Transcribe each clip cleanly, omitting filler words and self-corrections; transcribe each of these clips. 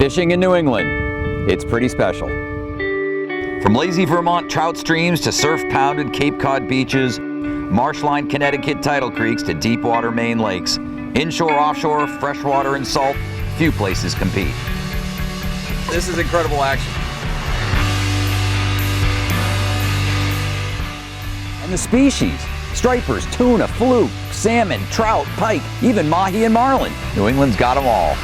Fishing in New England, it's pretty special. From lazy Vermont trout streams to surf-pounded Cape Cod beaches, marshline Connecticut tidal creeks to deep water Maine lakes, inshore, offshore, freshwater and salt, few places compete. This is incredible action. And the species, stripers, tuna, fluke, salmon, trout, pike, even mahi and marlin. New England's got them all.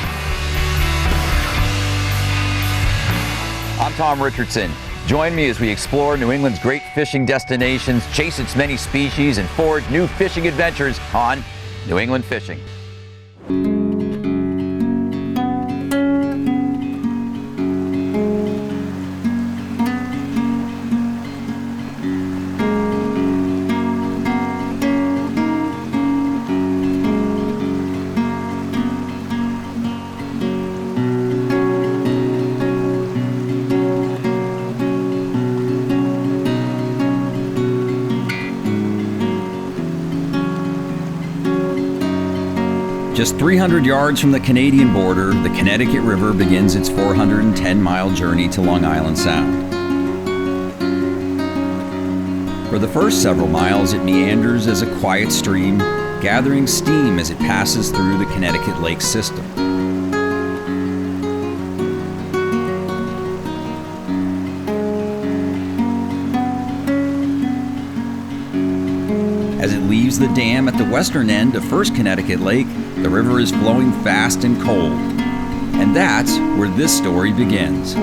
I'm Tom Richardson. Join me as we explore New England's great fishing destinations, chase its many species, and forge new fishing adventures on New England Fishing. Just 300 yards from the Canadian border, the Connecticut River begins its 410-mile journey to Long Island Sound. For the first several miles, it meanders as a quiet stream, gathering steam as it passes through the Connecticut Lake system. As it leaves the dam at the western end of First Connecticut Lake, the river is flowing fast and cold. And that's where this story begins.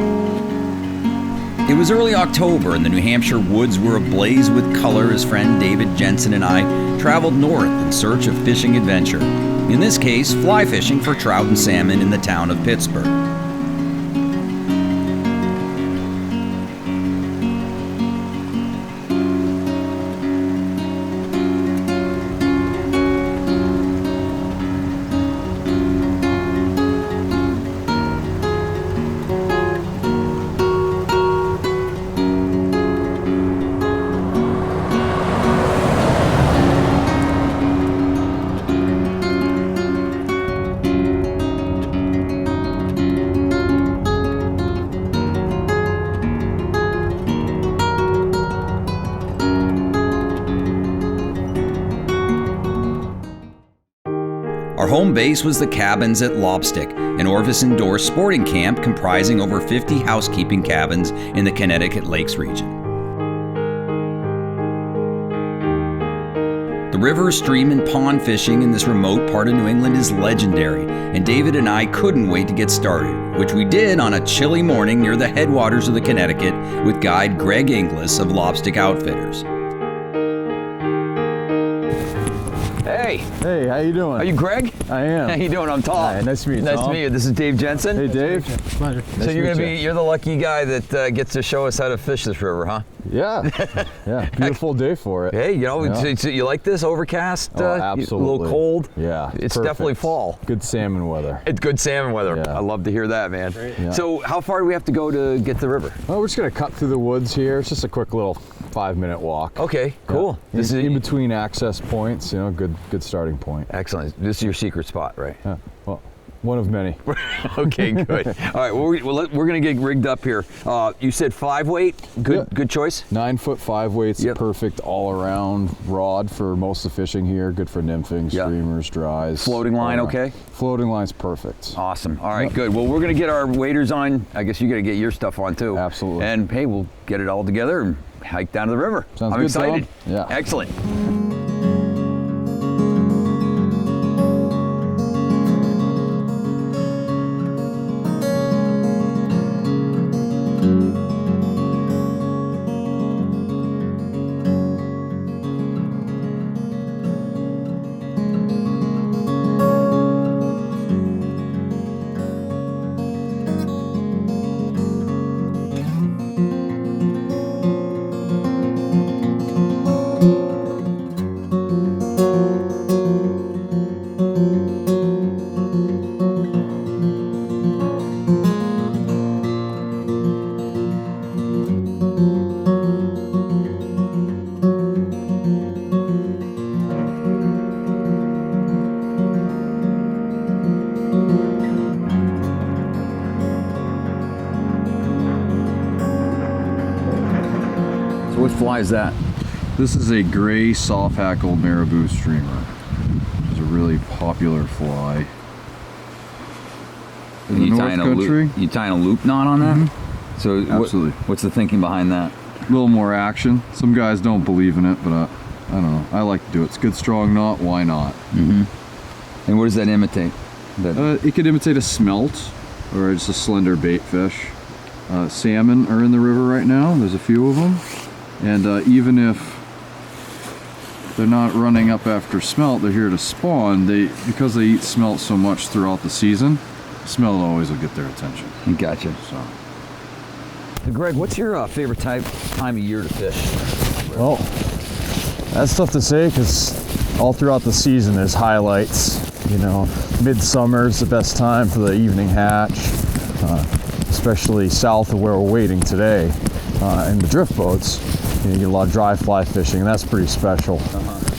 It was early October and the New Hampshire woods were ablaze with color as friend David Jensen and I traveled north in search of fishing adventure. In this case, fly fishing for trout and salmon in the town of Pittsburgh. Our home base was the cabins at Lobstick, an Orvis-endorsed sporting camp comprising over 50 housekeeping cabins in the Connecticut Lakes region. The river, stream, and pond fishing in this remote part of New England is legendary, and David and I couldn't wait to get started, which we did on a chilly morning near the headwaters of the Connecticut with guide Greg Inglis of Lobstick Outfitters. Hey, how you doing? Are you Greg? I am. How you doing? I'm Tom. Hi, nice to meet you, Nice Tom. to meet you. This is Dave Jensen. Hey, Dave. Pleasure. So you're the lucky guy that gets to show us how to fish this river, huh? Yeah. Yeah. Beautiful day for it. Hey, Yeah. so you like this? Overcast? Oh, absolutely. A little cold? Yeah. It's perfect. definitely fall. Good salmon weather. It's good salmon weather. Yeah. I love to hear that, man. Yeah. So how far do we have to go to get to the river? Well, we're just gonna cut through the woods here. It's just a quick little 5-minute walk. Okay, cool. Yeah. In between access points, good starting point. Excellent. This is your secret spot, right? Yeah. Well, one of many. Okay, good. All right, well, we're going to get rigged up here. You said 5-weight. Good choice. 9-foot 5-weights, Yep. perfect all-around rod for most of the fishing here. Good for nymphing, Yeah. streamers, dries. Floating line, okay? Floating line's perfect. Awesome. All right, Yep. good. Well, we're going to get our waders on. I guess you got to get your stuff on too. Absolutely. And hey, we'll get it all together and hike down to the river. Sounds I'm good, excited. Tom. Yeah. Excellent. So what fly is that? This is a gray soft-hackle marabou streamer. It's a really popular fly. In the North Country. You tying a loop knot on that? Mm-hmm. So absolutely. What's the thinking behind that? A little more action. Some guys don't believe in it, but I don't know. I like to do it. It's a good strong knot. Why not? Mm-hmm. And what does that imitate? It could imitate a smelt or just a slender bait fish. Salmon are in the river right now. There's a few of them. And even if they're not running up after smelt, they're here to spawn. Because they eat smelt so much throughout the season, smelt always will get their attention. Gotcha. So. Greg, what's your favorite time of year to fish? Well, that's tough to say because all throughout the season there's highlights. You know, midsummer's the best time for the evening hatch, especially south of where we're waiting today. And the drift boats, you get a lot of dry fly fishing, and that's pretty special.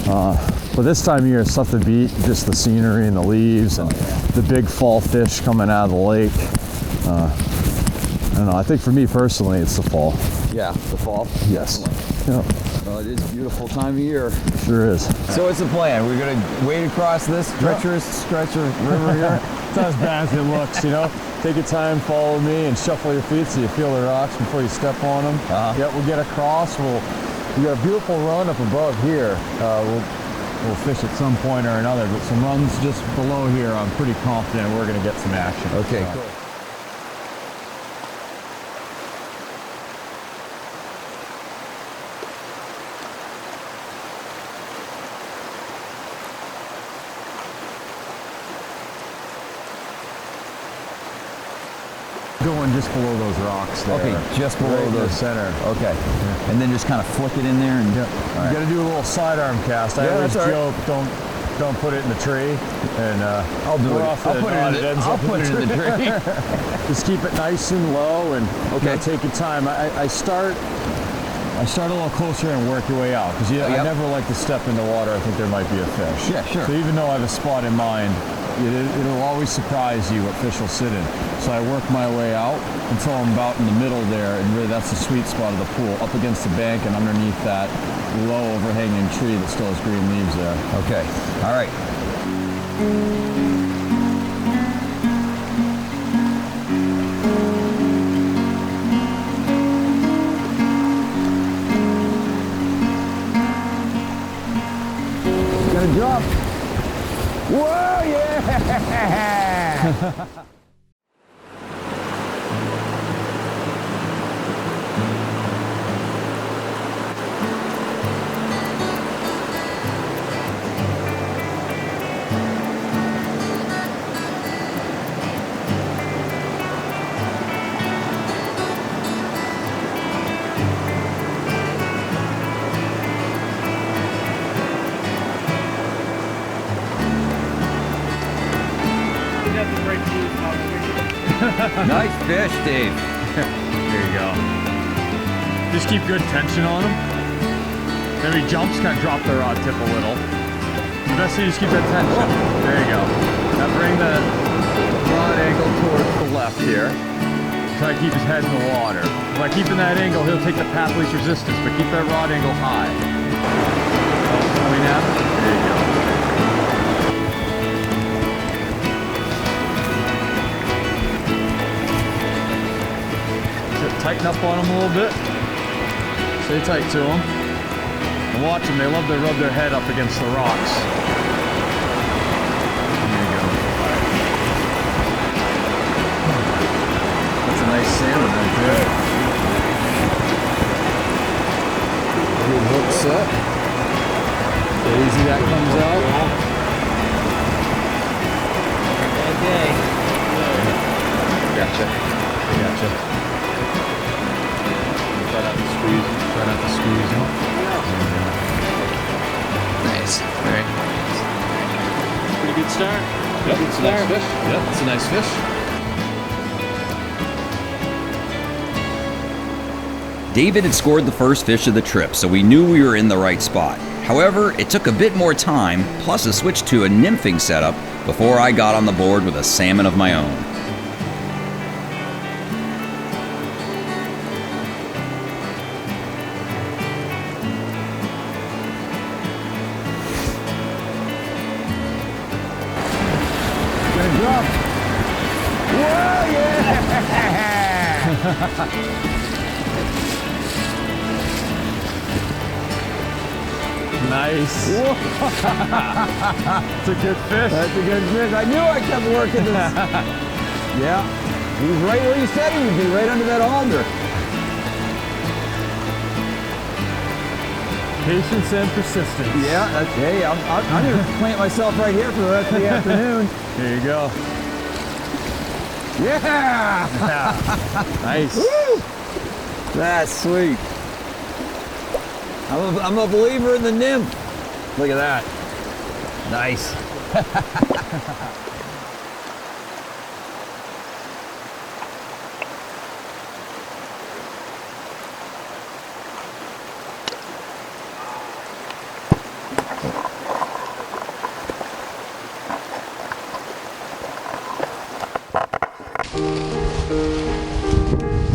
But this time of year, it's tough to beat just the scenery and the leaves and the big fall fish coming out of the lake. I don't know, I think for me personally, it's the fall. Yeah, the fall? Yes. Yeah. Well, it is a beautiful time of year. Sure is. So what's the plan? We're going to wade across this treacherous stretch of river here? It's not as bad as it looks, you know. Take your time, follow me, and shuffle your feet so you feel the rocks before you step on them. Yeah, we'll get across. We got a beautiful run up above here. We'll fish at some point or another, but some runs just below here, I'm pretty confident we're going to get some action. Okay, cool. Going just below those rocks there. Okay, just below right in the center. Okay, and then just kind of flick it in there and. Yeah. Right. You got to do a little sidearm cast. I always joke, don't put it in the tree, and I'll do it. I'll put it in the tree. Just keep it nice and low, and take your time. I start a little closer and work your way out because I never like to step in the water. I think there might be a fish. Yeah, sure. So even though I have a spot in mind, it'll always surprise you what fish will sit in. So I work my way out until I'm about in the middle there, and really that's the sweet spot of the pool, up against the bank and underneath that low overhanging tree that still has green leaves there. Okay, all right. It's gonna drop. Whoa, yeah! Nice fish, Dave. There you go. Just keep good tension on them. Then he jumps, kind of drop the rod tip a little. The best thing is keep that tension. There you go. Now bring the rod angle towards the left here. Try to keep his head in the water. By keeping that angle, he'll take the path least resistance, but keep that rod angle high. Coming at him. There you go. Tighten up on them a little bit. Stay tight to them. And watch them, they love to rub their head up against the rocks. There you go. That's a nice salmon right there. Good hook set. Easy that comes out. Okay. Gotcha. Try not to squeeze them. Nice. Very nice. Pretty good start. Yep, it's a nice fish. Yep, it's a nice fish. David had scored the first fish of the trip, so we knew we were in the right spot. However, it took a bit more time, plus a switch to a nymphing setup, before I got on the board with a salmon of my own. Nice. It's a good fish. That's a good fish. I knew I kept working this. Yeah. He's right where you said he would be, right under that alder. Patience and persistence. Yeah, hey, I'm going to plant myself right here for the rest of the afternoon. There you go. Yeah! Nice. Woo! That's sweet. I'm a believer in the nymph. Look at that. Nice.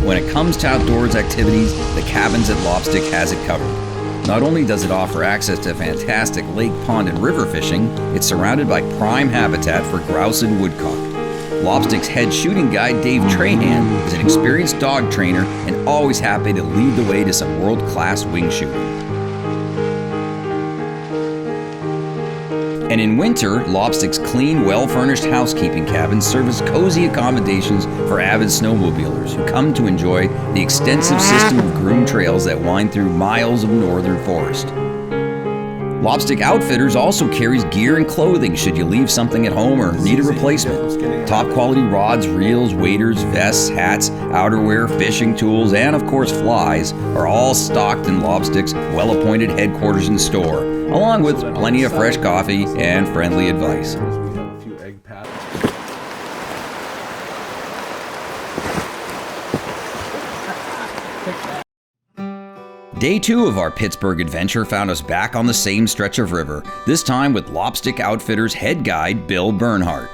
When it comes to outdoors activities, the Cabins at Lobstick has it covered. Not only does it offer access to fantastic lake, pond, and river fishing, it's surrounded by prime habitat for grouse and woodcock. Lobstick's head shooting guide, Dave Trahan, is an experienced dog trainer and always happy to lead the way to some world-class wing shooting. And in winter, Lobstick's clean, well-furnished housekeeping cabins serve as cozy accommodations for avid snowmobilers who come to enjoy the extensive system of groomed trails that wind through miles of northern forest. Lobstick Outfitters also carries gear and clothing should you leave something at home or need a replacement. Top quality rods, reels, waders, vests, hats, outerwear, fishing tools, and of course flies are all stocked in Lobstick's well-appointed headquarters and store, along with plenty of fresh coffee and friendly advice. We have a few egg patties. Day 2 of our Pittsburgh adventure found us back on the same stretch of river, this time with Lobstick Outfitters head guide Bill Bernhardt.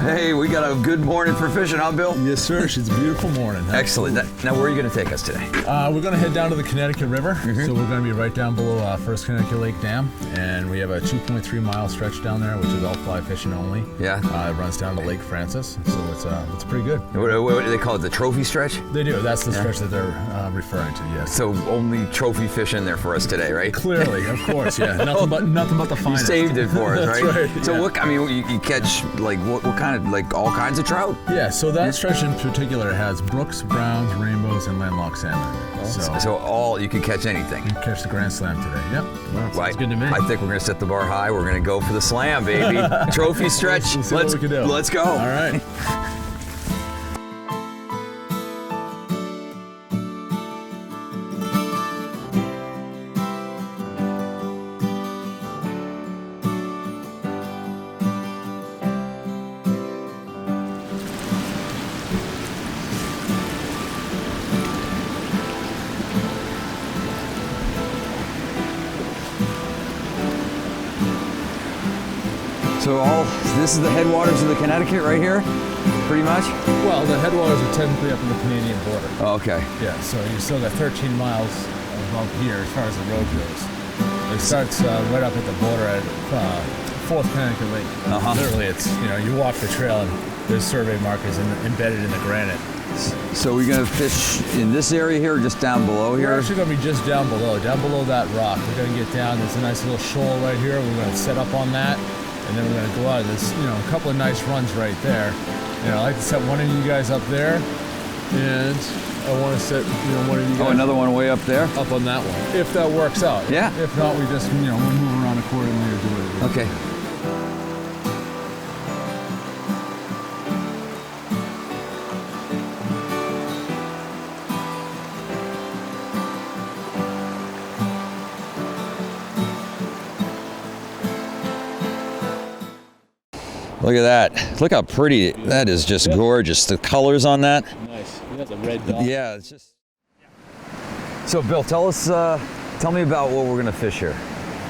Hey, we got a good morning for fishing, huh, Bill? Yes, sir. It's a beautiful morning. Huh? Excellent. Now, where are you going to take us today? We're going to head down to the Connecticut River. So we're going to be right down below First Connecticut Lake Dam, and we have a 2.3 mile stretch down there, which is all fly fishing only. Yeah. It runs down to Lake Francis, so it's pretty good. What do they call it? The trophy stretch? They do. That's the stretch that they're referring to. Yes. So only trophy fishing there for us today, right? Clearly, of course, yeah. Nothing but the You finest. saved it for us, That's right? right, So yeah. what? I mean, you catch like what kind of like all kinds of trout? Yeah. So that stretch in particular has brooks, browns, rainbows, and landlocked salmon. So all you can catch anything. you can catch the Grand Slam today. Yep. Right. good to me. I think we're gonna set the bar high. We're gonna go for the slam, baby. Trophy stretch. We'll see what we can do. Let's go. All right. So this is the headwaters of the Connecticut right here, pretty much. Well, the headwaters are technically up in the Canadian border. Oh, okay. Yeah, so you still got 13 miles above here as far as the road goes. It starts right up at the border at Fourth Connecticut Lake. Literally, it's you walk the trail and there's survey markers embedded in the granite. So we're gonna fish in this area here, or just down below We're here? actually going to be just down below that rock. We're going to get down. There's a nice little shoal right here. We're going to set up on that, and then we're going to go out. There's a couple of nice runs right there. I'd like to set one of you guys up there, and I want to set one of you guys. Oh, another one way up there. Up on that one, if that works out. Yeah. If not, we just we move around accordingly or do it. Okay. Look at that. Look how pretty. That is just gorgeous. The colors on that. Nice. You got the red dot. Yeah, it's just. So Bill, tell me about what we're gonna fish here.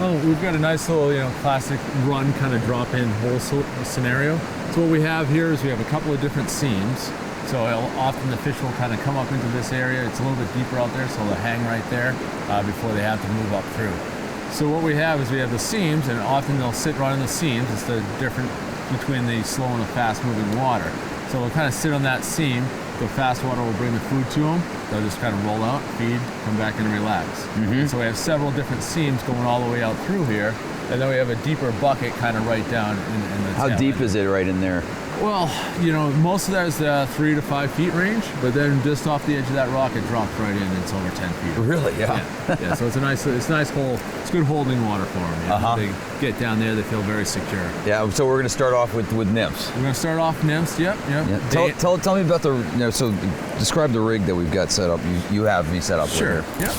Oh, we've got a nice little, classic run kind of drop-in hole scenario. So what we have here is we have a couple of different seams. So often the fish will kind of come up into this area. It's a little bit deeper out there, so they'll hang right there before they have to move up through. So what we have is we have the seams, and often they'll sit right on the seams. It's the different between the slow and the fast moving water. So we'll kind of sit on that seam. The fast water will bring the food to them. They'll just kind of roll out, feed, come back and relax. So we have several different seams going all the way out through here. And then we have a deeper bucket kind of right down in the How tail deep end. is it right in there? Well, you know, most of that is the 3 to 5 feet range, but then just off the edge of that rock, it drops right in and it's over 10 feet. Really? Yeah. Yeah, so it's nice hole. It's good holding water for them. Yeah. They get down there, they feel very secure. Yeah. So we're going to start off with nymphs. We're gonna start off nymphs. Yep. Yeah. Tell me about the. So describe the rig that we've got set up. You have me set up. Sure. With here. Yep.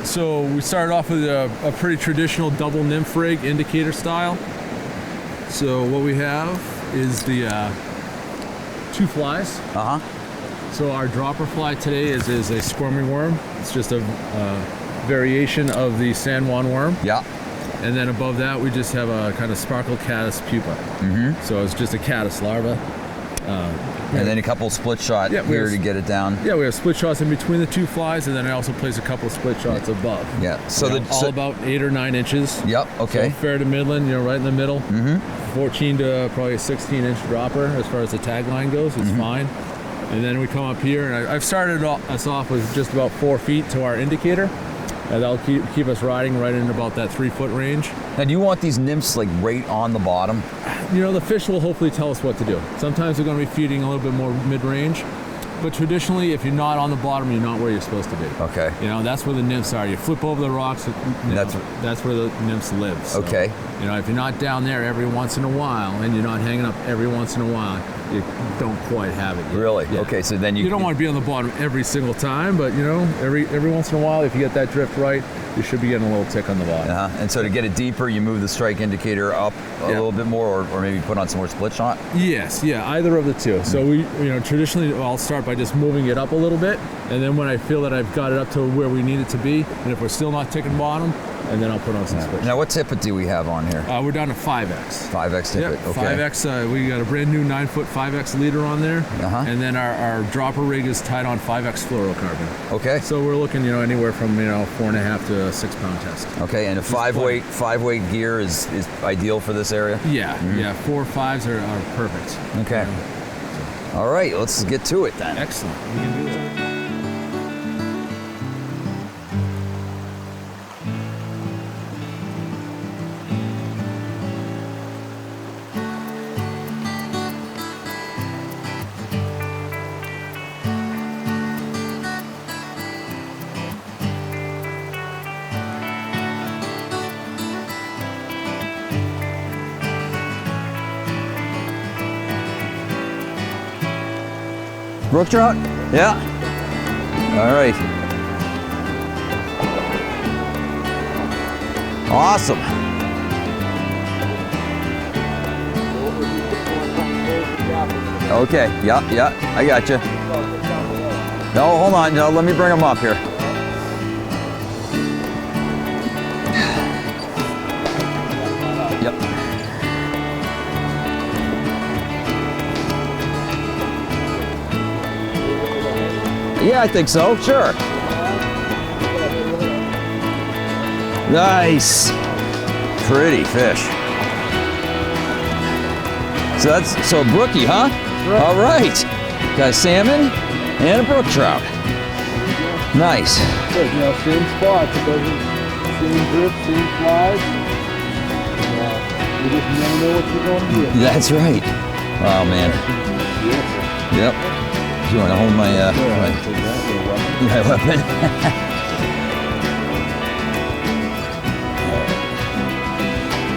So we started off with a pretty traditional double nymph rig, indicator style. So what we have is the 2 flies. So our dropper fly today is a squirming worm. It's just a variation of the San Juan worm. Yeah. And then above that, we just have a kind of sparkle caddis pupa. So it's just a caddis larva. And then a couple split shot here to get it down. Yeah, we have split shots in between the 2 flies, and then I also place a couple of split shots above. Yeah. So all about 8 or 9 inches. Yep. Okay. So fair to midland, you know, right in the middle. 14 to probably a 16-inch dropper as far as the tagline goes. It's fine. And then we come up here, and I've started us off with just about 4 feet to our indicator. And that'll keep us riding right in about that 3-foot range. Now, do you want these nymphs like right on the bottom? You know, the fish will hopefully tell us what to do. Sometimes they're going to be feeding a little bit more mid-range, but traditionally, if you're not on the bottom, you're not where you're supposed to be. Okay. You know, that's where the nymphs are. You flip over the rocks, that's where the nymphs live. So, okay. You know, if you're not down there every once in a while, and you're not hanging up every once in a while, you don't quite have it yet. Really? Yeah. Okay, so then you don't want to be on the bottom every single time, but you know, every once in a while, if you get that drift right, you should be getting a little tick on the bottom. And so to get it deeper, you move the strike indicator up a little bit more, or maybe put on some more split shot? Yes, yeah, either of the two. So we, you know, traditionally I'll start by just moving it up a little bit, and then when I feel that I've got it up to where we need it to be, and if we're still not ticking bottom, and then I'll put on some split shot. Now, what tippet do we have on here? We're down to 5X. 5X tippet, Yep, okay. 5X, we got a brand new 9-foot 5X leader on there, and then our dropper rig is tied on 5X fluorocarbon. Okay. So we're looking, you know, anywhere from 4.5 to a 6 pound test. Okay, and a five weight gear is ideal for this area? Yeah, 4 5s are perfect. Okay. All right, let's get to it then. Excellent. We can do that. Brook trout? Yeah. All right. Awesome. Okay, yeah, I got you. No, hold on, no, let me bring them up here. Yep. Yeah, I think so, sure. Nice. Pretty fish. So a brookie, huh? Right. All right. Got a salmon and a brook trout. Nice. Good, you know, same spots, it doesn't, same grip, same flies. You just never know what you're going to do. That's right. Oh man. Yep. You want to hold my my weapon?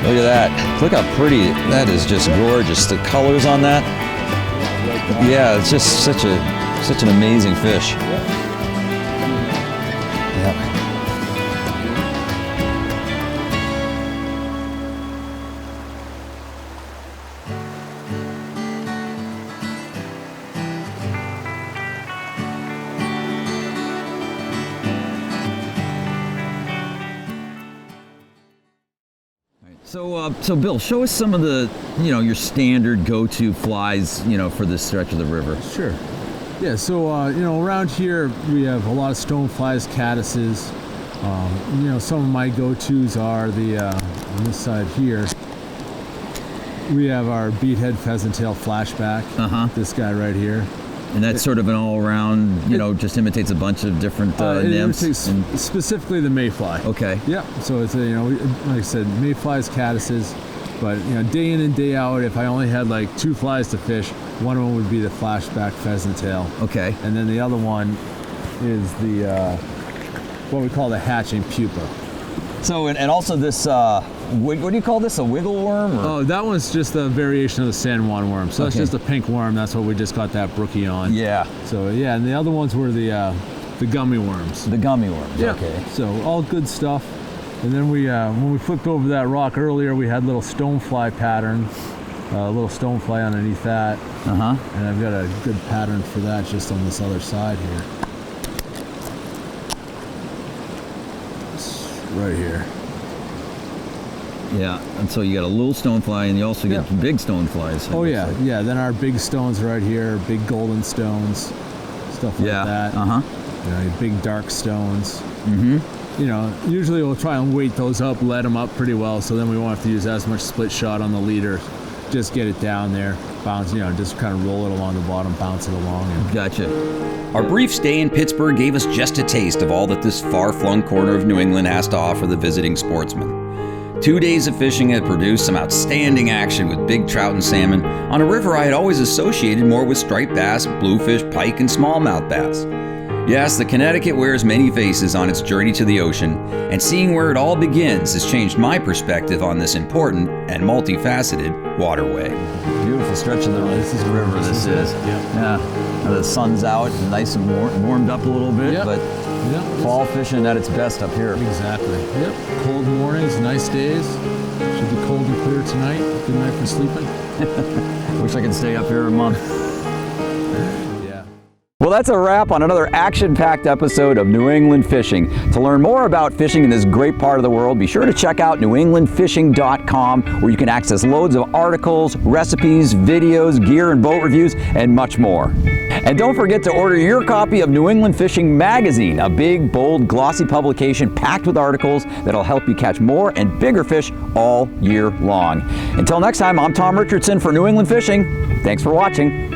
Look at that. Look how pretty that is. Just gorgeous. The colors on that. Yeah, it's just such an amazing fish. Yeah. So Bill, show us some of the, your standard go-to flies, for this stretch of the river. Sure. Yeah, so, around here we have a lot of stoneflies, caddises. Some of my go-tos are the, on this side here, we have our beathead pheasant tail flashback. This guy right here. And that's sort of an all-around, just imitates a bunch of different nymphs. Specifically the mayfly. Okay. Yeah. So it's like I said, mayflies, caddisses. But day in and day out, if I only had like 2 flies to fish, one of them would be the flashback pheasant tail. Okay. And then the other one is the what we call the hatching pupa. So and also this, what do you call this? A wiggle worm? Or? Oh, that one's just a variation of the San Juan worm. So that's just a pink worm. That's what we just got that brookie on. Yeah. So yeah, and the other ones were the gummy worms. The gummy worms. Yeah. Okay. So all good stuff. And then we, when we flipped over that rock earlier, we had little stonefly pattern, a little stonefly underneath that. And I've got a good pattern for that just on this other side here. It's right here. Yeah, and so you got a little stonefly, and you also get big stoneflies. Oh yeah, yeah. Then our big stones right here, big golden stones, stuff like that. Your big dark stones. Usually we'll try and weight those up, let them up pretty well, so then we won't have to use as much split shot on the leader. Just get it down there, bounce, just kind of roll it along the bottom, bounce it along. Gotcha. Our brief stay in Pittsburgh gave us just a taste of all that this far-flung corner of New England has to offer the visiting sportsman. 2 days of fishing had produced some outstanding action with big trout and salmon on a river I had always associated more with striped bass, bluefish, pike, and smallmouth bass. Yes, the Connecticut wears many faces on its journey to the ocean, and seeing where it all begins has changed my perspective on this important and multifaceted waterway. Beautiful stretch of the river this is. Yeah. The sun's out, nice and warmed up a little bit, but fall fishing at its best up here. Exactly. Yep. Cold mornings, nice days. Should be cold and clear tonight. Good night for sleeping. Wish I could stay up here a month. Well, that's a wrap on another action-packed episode of New England Fishing. To learn more about fishing in this great part of the world, be sure to check out newenglandfishing.com, where you can access loads of articles, recipes, videos, gear and boat reviews, and much more. And don't forget to order your copy of New England Fishing Magazine, a big, bold, glossy publication packed with articles that'll help you catch more and bigger fish all year long. Until next time, I'm Tom Richardson for New England Fishing. Thanks for watching.